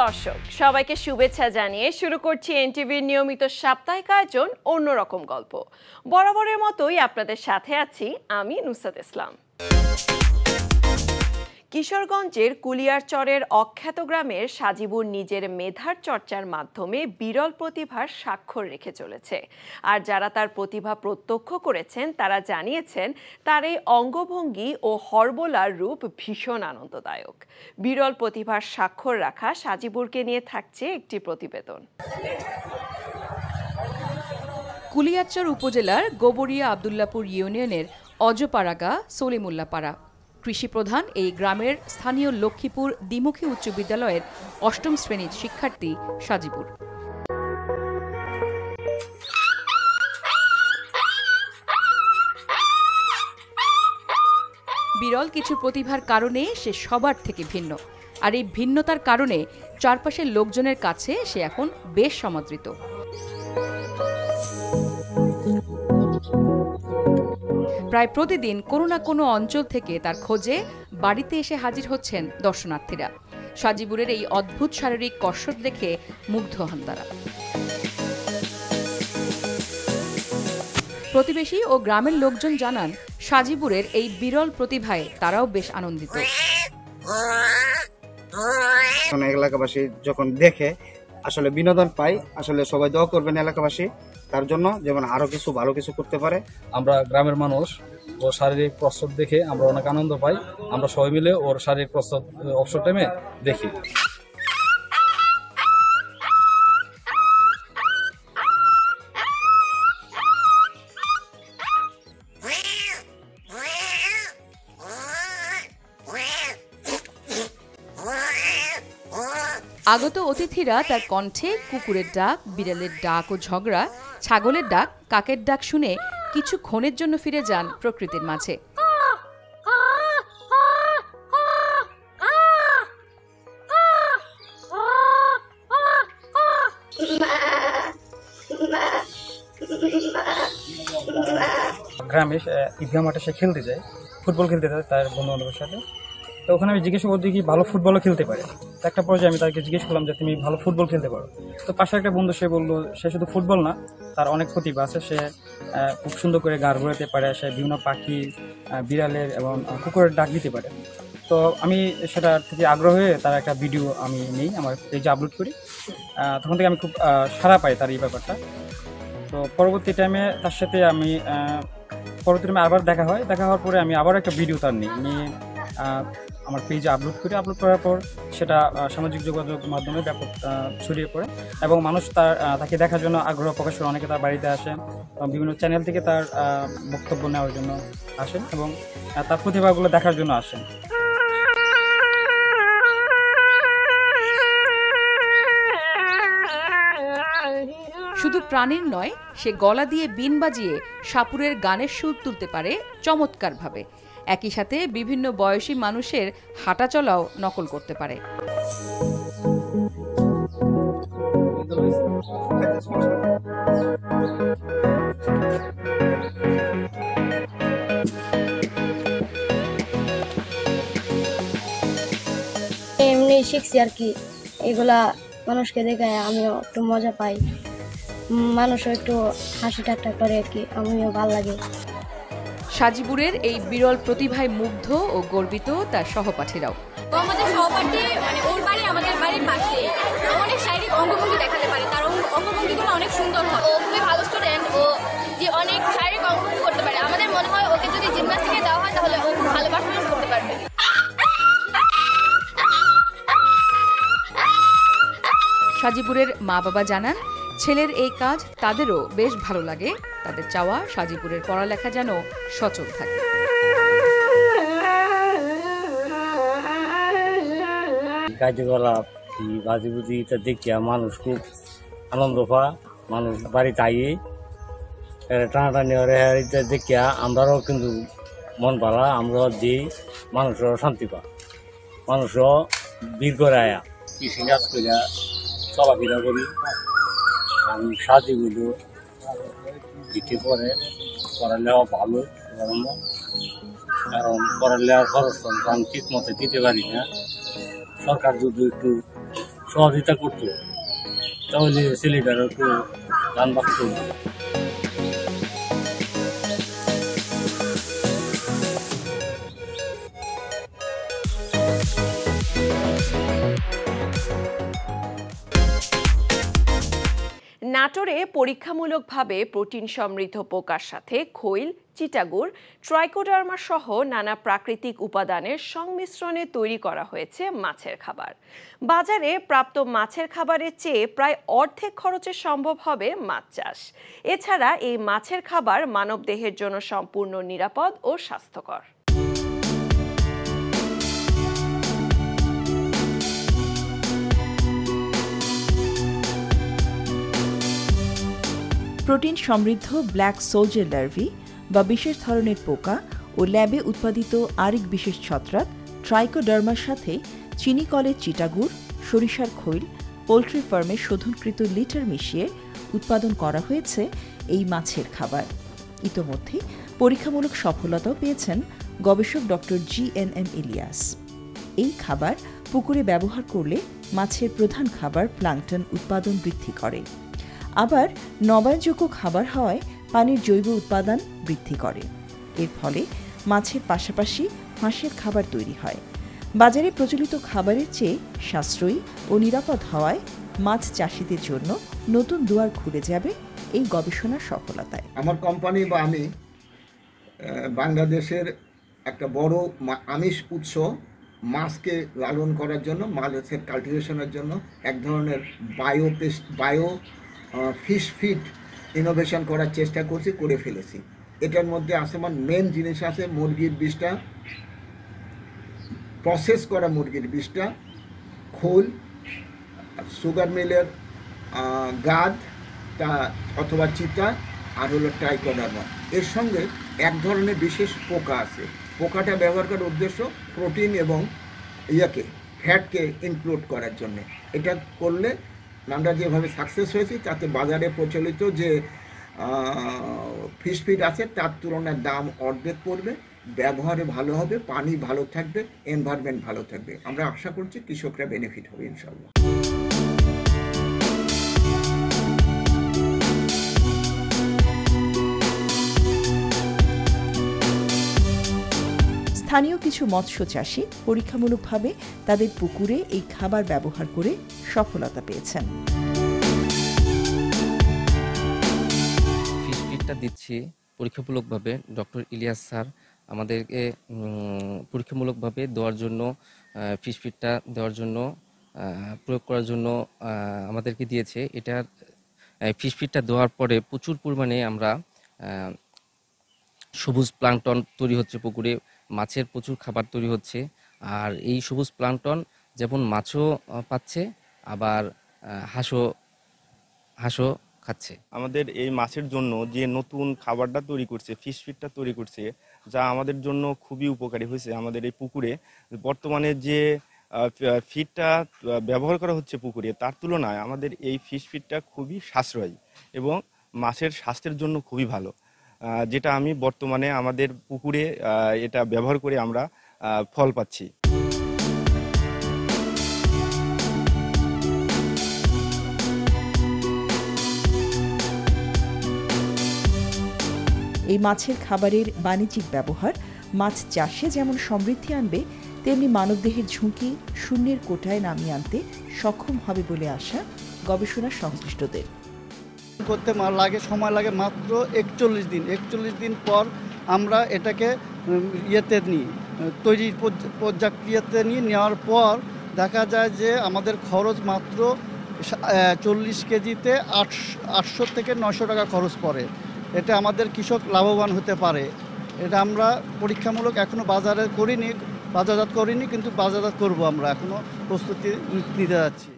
দর্শক সবাইকে শুভেচ্ছা জানিয়ে শুরু করছি এনটিভির নিয়মিত সাপ্তাহিক আয়োজন অন্যরকম গল্প। বরাবরের মতোই আপনাদের সাথে আছি আমি নুসরাত ইসলাম। কিশোরগঞ্জের কুলিয়ারচরের অখ্যাত গ্রামের সাজিবুর নিজের মেধার চর্চার মাধ্যমে বিরল প্রতিভার স্বাক্ষর রেখে চলেছে। আর যারা তার প্রতিভা প্রত্যক্ষ করেছেন তারা জানিয়েছেন তার এই অঙ্গভঙ্গি ও হরবোলার রূপ ভীষণ আনন্দদায়ক। বিরল প্রতিভার স্বাক্ষর রাখা সাজিবুরকে নিয়ে থাকছে একটি প্রতিবেদন। কুলিয়ারচর উপজেলার গোবরিয়া আবদুল্লাপুর ইউনিয়নের অজপাড়াগা সলিমুল্লাপাড়া কৃষি প্রধান এই গ্রামের স্থানীয় লক্ষ্মীপুর দ্বিমুখী উচ্চ বিদ্যালয়ের ৮ম শ্রেণীর শিক্ষার্থী সাজিবুর। বিরল কিছু প্রতিভার কারণে সে সবার থেকে ভিন্ন, আর এই ভিন্নতার কারণে চারপাশের লোকজনের কাছে সে এখন বেশ সমাদৃত। প্রায় প্রতিদিন কোনো না কোনো অঞ্চল থেকে তার খোঁজে বাড়িতে এসে হাজির হচ্ছেন দর্শনার্থীরা। সাজিবুরের এই অদ্ভুত শারীরিক কসরত দেখে মুগ্ধ হন তারা। প্রতিবেশী ও গ্রামের লোকজন জানান সাজিবুরের এই বিরল প্রতিভায় তারাও বেশ আনন্দিত। এলাকাবাসী যখন দেখে আসলে বিনোদন পাই, আসলে সবাই দোয়া করবেন এলাকাবাসী তার জন্য, যেমন আরো কিছু ভালো কিছু করতে পারে। আমরা গ্রামের মানুষ ও শারীরিক প্রস্তুত দেখে আমরা অনেক আনন্দ পাই। আমরা সবাই মিলে ওর শারীরিক প্রস্তুত অবসর টাইমে দেখি। আগত অতিথিরা তার কণ্ঠে কুকুরের ডাক, বিড়ালের ডাক ও ঝগড়া, ছাগলের ডাক, কাকের ডাক শুনে কিছুক্ষণের জন্য ফিরে যান প্রকৃতির মাঝে। গ্রামে ঈদগাহ মাঠে সে খেলতে যায়, ফুটবল খেলতে যায় তার বন্ধু বান্ধবের সাথে। তো ওখানে আমি জিজ্ঞেস করছি কি ভালো ফুটবলও খেলতে পারে। তো একটা পর্যায়ে আমি তাকে জিজ্ঞেস করলাম যে তুমি ভালো ফুটবল খেলতে পারো। তো পাশে একটা বন্ধু সে বললো সে শুধু ফুটবল না, তার অনেক প্রতিভা আছে। সে খুব সুন্দর করে গাড় ঘোরাতে পারে, সে বিভিন্ন পাখি, বিড়ালের এবং কুকুরের ডাক দিতে পারে। তো আমি সেটা থেকে আগ্রহ হয়ে তার একটা ভিডিও আমি নিই, আমার পেজে আপলোড করি। তখন থেকে আমি খুব সাড়া পাই তার এই ব্যাপারটা। তো পরবর্তী টাইমে তার সাথে আমি আবার দেখা হওয়ার পরে আমি আবার একটা ভিডিও তার নিয়ে আমার পেজে আপলোড করি। আপলোড করার পর সেটা সামাজিক যোগাযোগ মাধ্যমে ব্যাপক ছড়িয়ে পড়ে এবং মানুষ তাকে দেখার জন্য আগ্রহ প্রকাশ করে। অনেকে তার বাড়িতে আসেন, বিভিন্ন চ্যানেল থেকে তার বক্তব্য নেওয়ার জন্য আসেন এবং তার প্রতিভাগুলো দেখার জন্য আসেন। শুধু প্রাণীর নয়, সে গলা দিয়ে বিন বাজিয়ে সাপুরের গানের সুর তুলতে পারে চমৎকারভাবে। একই সাথে বিভিন্ন বয়সী মানুষের হাঁটা চলাও নকল করতে পারে। এমনি শিখছি আর কি, এগুলা মানুষকে দেখে আমিও একটু মজা পাই, মানুষও একটু হাসি ঠাট্টা করে আর কি, আমিও ভালো লাগে। সাজিবুরের এই বিরল প্রতিভায় মুগ্ধ ও গর্বিত তার সহপাঠীরাও। আমাদের সহপাঠী মানে ওর বাড়ি আমাদের বাড়ির পাশে, অনেক শারীরিক অঙ্গভঙ্গি দেখাতে পারে, তার অঙ্গভঙ্গিগুলো অনেক সুন্দর হয়। ও খুবই ভালো স্টুডেন্ট, ও যে অনেক শারীরিক অঙ্গভঙ্গি করতে পারে। আমাদের মনে হয় ওকে যদি জিমন্যাস্টিকে দেওয়া হয় তাহলে ও খুব ভালো পারফরমেন্স করতে পারবে। সাজিবুরের মা বাবা জানান ছেলের এই কাজ তাদেরও বেশ ভালো লাগে। তাদের চাওয়া সাজিবুরের পড়ালেখা যেন সচল থাকে। কার্যকলাপ বাজিবুজিটা দেখিয়া মানুষ খুব আনন্দ পায়। মানুষ বাড়িতে আইয়ে টানাটানি দেখিয়া আমরাও কিন্তু মন পালা, আমরাও দিই, মানুষও শান্তি পায়, মানুষও ভিড় করে আয়া কৃষিকাজ করিয়া চলাফেরা করি। আমি সাজিগুলো দিতে পরে পড়ালেও ভালো, কারণ পড়ালেখার খরচ আমি ঠিক মতো দিতে পারি না। সরকার যদি একটু সহযোগিতা করতো তাহলে ছেলেটার একটু গান বাঁচত। নাটোরে পরীক্ষামূলকভাবে প্রোটিন সমৃদ্ধ পোকার সাথে খৈল, চিটাগুড়, ট্রাইকোডার্মা সহ নানা প্রাকৃতিক উপাদানের সংমিশ্রণে তৈরি করা হয়েছে মাছের খাবার। বাজারে প্রাপ্ত মাছের খাবারের চেয়ে প্রায় অর্ধেক খরচে সম্ভব হবে মাছ চাষ। এছাড়া এই মাছের খাবার মানবদেহের জন্য সম্পূর্ণ নিরাপদ ও স্বাস্থ্যকর। প্রোটিন সমৃদ্ধ ব্ল্যাক সোলজার লার্ভি বা বিশেষ ধরনের পোকা ও ল্যাবে উৎপাদিত আরেক বিশেষ ছত্রাক ট্রাইকোডার্মার সাথে চিনি কলের চিটাগুড়, সরিষার খৈল, পোলট্রি ফার্মে শোধনকৃত লিটার মিশিয়ে উৎপাদন করা হয়েছে এই মাছের খাবার। ইতোমধ্যে পরীক্ষামূলক সফলতাও পেয়েছেন গবেষক ডক্টর GNM ইলিয়াস। এই খাবার পুকুরে ব্যবহার করলে মাছের প্রধান খাবার প্লাঙ্কটন উৎপাদন বৃদ্ধি করে। আবার নবায়নযোগ্য খাবার হওয়ায় পানির জৈব উৎপাদন বৃদ্ধি করে। এর ফলে মাছের পাশাপাশি হাঁসের খাবার তৈরি হয়। বাজারে প্রচলিত খাবারের চেয়ে সাশ্রয়ী ও নিরাপদ হওয়ায় মাছ চাষিদের জন্য নতুন দুয়ার খুলে যাবে এই গবেষণার সফলতায়। আমার কোম্পানি বা আমি বাংলাদেশের একটা বড় আমিষ উৎস মাছকে লালন করার জন্য, মাছের কাল্টিভেশনের জন্য এক ধরনের বায়ো ফিশ ফিড ইনোভেশন করার চেষ্টা করছি, করে ফেলেছি। এটার মধ্যে আছে আমার মেন জিনিস আছে মুরগির বিষটা, প্রসেস করা মুরগির বিষটা, খোল, সুগার মিলের গাদ তা অথবা চিতা, আর হলো ট্রাইকোডার্মা। এর সঙ্গে এক ধরনের বিশেষ পোকা আছে। পোকাটা ব্যবহার করার উদ্দেশ্য প্রোটিন এবং ফ্যাটকে ইনক্লুড করার জন্য। এটা করলে আমরা যেভাবে সাকসেস হয়েছি তাতে বাজারে প্রচলিত যে ফিশ ফিড আছে তার তুলনায় দাম অর্ধেক পড়বে, ব্যবহারে ভালো হবে, পানি ভালো থাকবে, এনভায়রনমেন্ট ভালো থাকবে। আমরা আশা করছি কৃষকরা বেনিফিট হবে ইনশাআল্লাহ। স্থানীয় কিছু মৎস্য চাষী পরীক্ষামূলকভাবে তাদের পুকুরে এই খাবার ব্যবহার করে সফলতা পেয়েছেন। ফিশ ফিডটা দিচ্ছি পরীক্ষামূলকভাবে। ডক্টর ইলিয়াস স্যার আমাদেরকে পরীক্ষামূলকভাবে দেওয়ার জন্য, ফিশ ফিডটা দেওয়ার জন্য, প্রয়োগ করার জন্য আমাদেরকে দিয়েছে। এটা ফিশ ফিডটা দেওয়ার পরে প্রচুর পরিমাণে আমরা সবুজ প্লাঙ্কটন তৈরি হচ্ছে পুকুরে, মাছের প্রচুর খাবার তৈরি হচ্ছে। আর এই সবুজ প্লাঙ্কটন যেমন মাছও পাচ্ছে, আবার হাঁসও খাচ্ছে। আমাদের এই মাছের জন্য যে নতুন খাবারটা তৈরি করছে, ফিশ ফিডটা তৈরি করছে, যা আমাদের জন্য খুবই উপকারী হয়েছে। আমাদের এই পুকুরে বর্তমানে যে ফিডটা ব্যবহার করা হচ্ছে পুকুরে, তার তুলনায় আমাদের এই ফিশ ফিডটা খুবই সাশ্রয়ী এবং মাছের স্বাস্থ্যের জন্য খুবই ভালো, যেটা আমি বর্তমানে আমাদের পুকুরে এটা ব্যবহার করে আমরা ফল পাচ্ছি। এই মাছের খাবারের বাণিজ্যিক ব্যবহার মাছ চাষে যেমন সমৃদ্ধি আনবে, তেমনি মানবদেহের ঝুঁকি শূন্যের কোটায় নামিয়ে আনতে সক্ষম হবে বলে আশা গবেষণা সংশ্লিষ্টদের। করতে সময় লাগে মাত্র 41 দিন। 41 দিন পর আমরা এটাকে তৈরির প্রক্রিয়াতে নেওয়ার পর দেখা যায় যে আমাদের খরচ মাত্র 40 কেজিতে 800 থেকে 900 টাকা খরচ পড়ে। এটা আমাদের কৃষক লাভবান হতে পারে। এটা আমরা পরীক্ষামূলক এখনো বাজারজাত করিনি, কিন্তু বাজারজাত করব। আমরা এখনো প্রস্তুতি নিতে যাচ্ছি।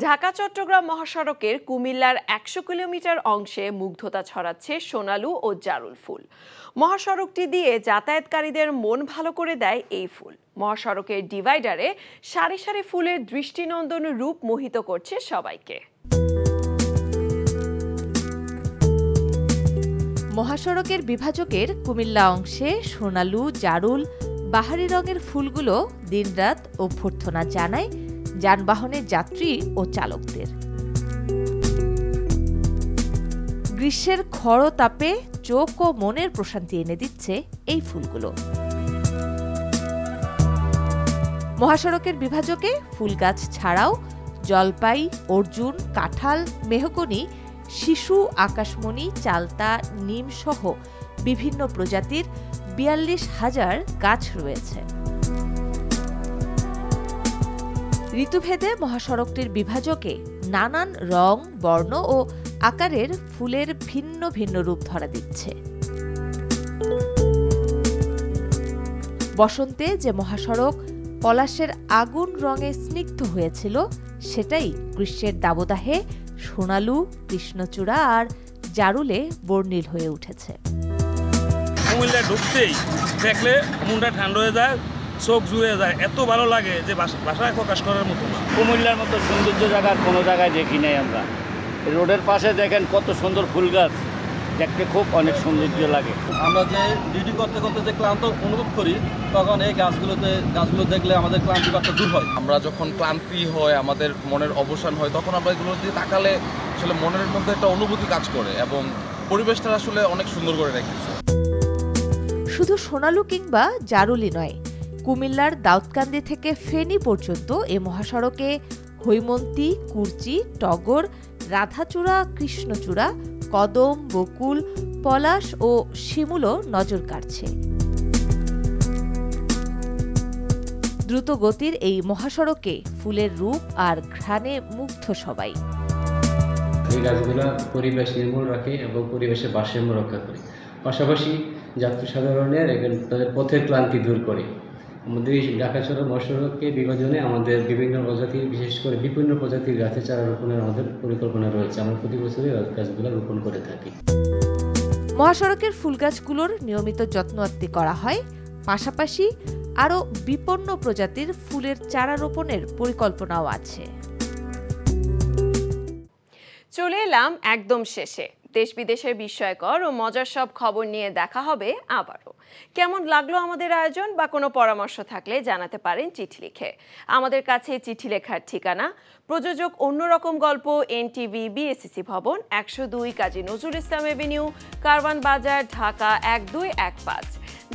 ঢাকা চট্টগ্রাম মহাসড়কের কুমিল্লার 100 কিলোমিটার অংশে মুগ্ধতা ছড়াচ্ছে সোনালু ও জারুল ফুল। মহাসড়কটি দিয়ে যাতায়াতকারীদের মন ভালো করে দেয় এই ফুল। মহাসড়কের ডিভাইডারে সারি সারি ফুলের দৃষ্টিনন্দন রূপ মোহিত করছে সবাইকে। মহাসড়কের বিভাজকের কুমিল্লা অংশে সোনালু, জারুল, বাহারি রঙের ফুলগুলো দিনরাত অভ্যর্থনা জানায় যানবাহনের যাত্রী ও চালকদের। গ্রীষ্মের খড় তাপে চোখ ও মনের প্রশান্তি এনে দিচ্ছে এই ফুলগুলো। মহাসড়কের বিভাজকে ফুল গাছ ছাড়াও জলপাই, অর্জুন, কাঁঠাল, মেহগনি, শিশু, আকাশমণি, চালতা, নিম সহ বিভিন্ন প্রজাতির ৪২,০০০ গাছ রয়েছে। ঋতুভেদে মহাসড়কটির বিভাজকে নানান রং, বর্ণ ও আকারের ফুলের ভিন্ন ভিন্ন রূপ ধরা দিচ্ছে। বসন্তে যে মহাসড়ক পলাশের আগুন রঙে স্নিগ্ধ হয়েছিল, সেটাই গ্রীষ্মের দাবদাহে সোনালু, কৃষ্ণচূড়া আর জারুলে বর্ণিল হয়ে উঠেছে। কুমিল্লায় ঢুকতেই দেখলে মনটা ঠান্ডা হয়ে যায়, চোখ জুড়ে যায়, এত ভালো লাগে যে ভাষায় প্রকাশ করার মতো না। কুমিল্লার মতো সৌন্দর্য জায়গা কোনো জায়গায় দেখি নাই আমরা। রোডের পাশে দেখেন কত সুন্দর ফুল গাছ, দেখতে খুব অনেক সৌন্দর্য লাগে। আমরা যে ডিউটি করতে করতে যে ক্লান্ত অনুভব করি, তখন এই গাছগুলো দেখলে আমাদের ক্লান্তিটা দূর হয়। আমরা যখন ক্লান্তি হয়, আমাদের মনের অবসান হয়, তখন আমরা এগুলো দিয়ে তাকালে আসলে মনের মধ্যে একটা অনুভূতি কাজ করে এবং পরিবেশটা আসলে অনেক সুন্দর করে রেখেছে। শুধু সোনালু কিংবা জারুলি নয়, কুমিল্লার দাউদকান্দি থেকে ফেনী পর্যন্ত এ মহাসড়কে হৈমন্তী, কুরচি, টগর, রাধাচূড়া, কৃষ্ণচূড়া, কদম, বকুল, পলাশ ও শিমুলও নজর কাড়ছে। দ্রুত গতির এই মহাসড়কে ফুলের রূপ আর ঘ্রাণে মুগ্ধ সবাই। এই গাছগুলো পরিবেশ নির্মল রাখে এবং পরিবেশের ভারসাম্য রক্ষা করে, পাশাপাশি যাত্রী সাধারণের তাদের পথের ক্লান্তি দূর করে। আমাদের এই ঢাকা-চট্টগ্রাম মহাসড়ককে বিভাজনে আমাদের বিভিন্ন প্রজাতির, বিশেষ করে বিভিন্ন প্রজাতির গাছের চারা রোপণের আমাদের পরিকল্পনা রয়েছে। আমরা প্রতি বছরই গাছগুলো রোপণ করে থাকি। মহাসড়কের ফুল গাছগুলোর নিয়মিত যত্নআত্তি করা হয়, পাশাপাশি আরও বিপন্ন প্রজাতির ফুলের চারা রোপণের পরিকল্পনাও আছে। চলে এলাম একদম শেষে। দেশ বিদেশের বিস্ময়কর ও মজার সব খবর নিয়ে দেখা হবে আবারও। কেমন লাগলো আমাদের আয়োজন বা কোনো পরামর্শ থাকলে জানাতে পারেন চিঠি লিখে। আমাদের কাছে চিঠি লেখার ঠিকানা প্রযোজক অন্যরকম গল্প, এনটিভি, বিএসসিসি ভবন, ১০২ কাজী নজরুল ইসলাম এভিনিউ, কারওয়ান বাজার, ঢাকা ১২১৫।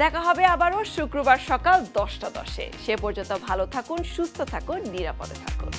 দেখা হবে আবারও শুক্রবার সকাল ১০টা ১০-এ। সে পর্যন্ত ভালো থাকুন, সুস্থ থাকুন, নিরাপদে থাকুন।